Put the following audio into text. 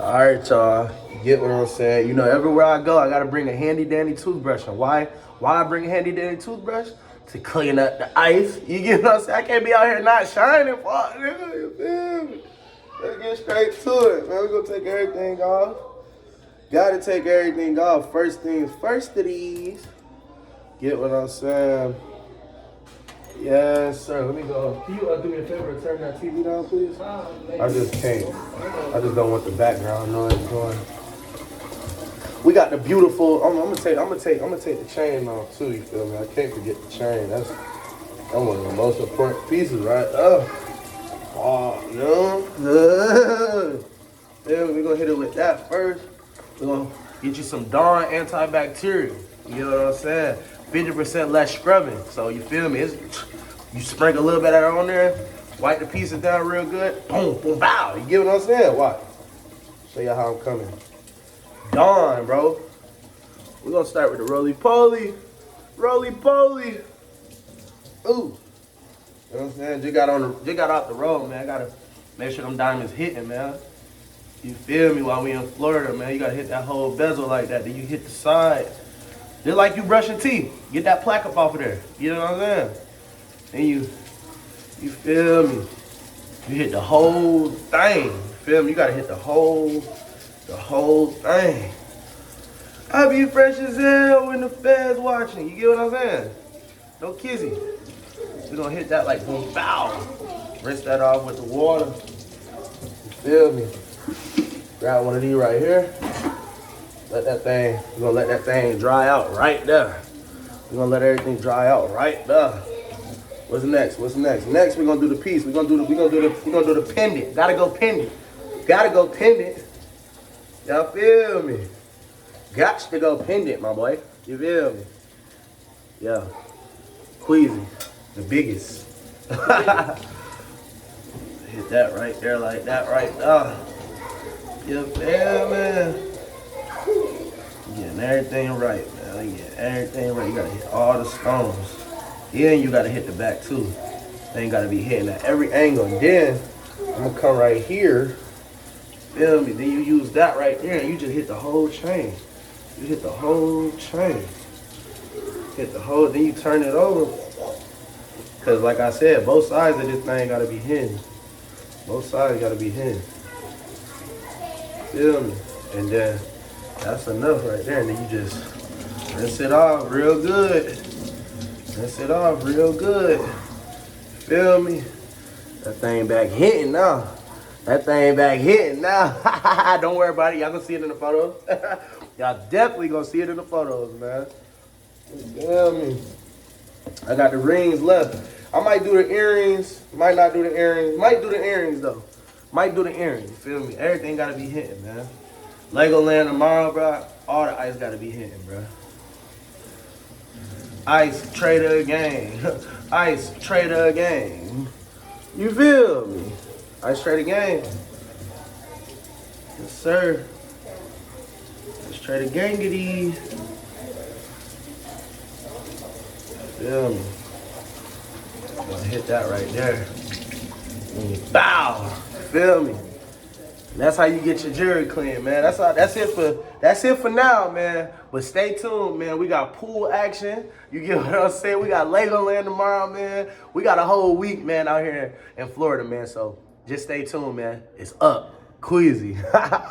All right, y'all. You get what I'm saying? You know, everywhere I go, I gotta bring a handy dandy toothbrush. And why? Why I bring a handy dandy toothbrush? To clean up the ice. You get what I'm saying? I can't be out here not shining. Fuck, nigga. You feel me? Let's get straight to it, man. We gonna take everything off. Gotta take everything off. First things first of these. Get what I'm saying? Yes, sir. Let me go. Can you do me a favor and turn that TV down, please? I just can't. I just don't want the background noise going. We got the beautiful. I'm gonna take the chain off too. You feel me? I can't forget the chain. That's one of the most important pieces, right? Yeah, we're gonna hit it with that first. We're gonna get you some Dawn antibacterial. You know what I'm saying? 50% less scrubbing. So you feel me? You sprinkle a little bit of that on there, wipe the pieces down real good. Boom, boom, bow. You get what I'm saying? Watch. Show you how I'm coming. Dawn, bro. We're gonna start with the roly-poly. Roly-poly. Ooh. You know what I'm saying? Just got off the road, man. I gotta make sure them diamonds hitting, man. You feel me? While we in Florida, man, you gotta hit that whole bezel like that. Then you hit the side. Just like you brush your teeth. Get that plaque up off of there. You know what I'm saying? And you feel me? You hit the whole thing. You feel me? You gotta hit the whole thing. I be fresh as hell when the feds watching. You get what I'm saying? No kizzy. We gonna hit that like boom, bow. Rinse that off with the water. You feel me? Grab one of these right here. We're gonna let that thing dry out right there. We're gonna let everything dry out right there. What's next? Next we're gonna do the piece. We're gonna do the pendant. Gotta go pendant. Y'all feel me? Got to go pendant, my boy. You feel me? Yeah. Queezy, the biggest. Hit that right there like that right there. You feel me? Getting everything right, man. Getting everything right. You gotta hit all the stones. Then you gotta hit the back too. Then gotta be hitting at every angle. And then I'm gonna come right here. Feel me? Then you use that right there and you just hit the whole chain. You hit the whole chain. Then you turn it over. Cause like I said, both sides of this thing gotta be hidden. Both sides gotta be hidden. Feel me? And then that's enough right there. And then you just rinse it off real good. Feel me? That thing back hitting now. Don't worry about it. Y'all gonna see it in the photos. Y'all definitely gonna see it in the photos, man. You feel me? I got the rings left. I might do the earrings. Might not do the earrings. Might do the earrings though. You feel me? Everything gotta be hitting, man. Legoland tomorrow, bro. All the ice gotta be hitting, bro. Ice trader gang. Ice trader gang. You feel me? Ice trader gang. Yes, sir. Ice trader gangity. Feel me? Gonna hit that right there. Bow. Feel me? And that's how you get your jewelry clean, man. That's it for now, man. But stay tuned, man. We got pool action. You get what I'm saying? We got Legoland tomorrow, man. We got a whole week, man, out here in Florida, man. So just stay tuned, man. It's up. Queezy.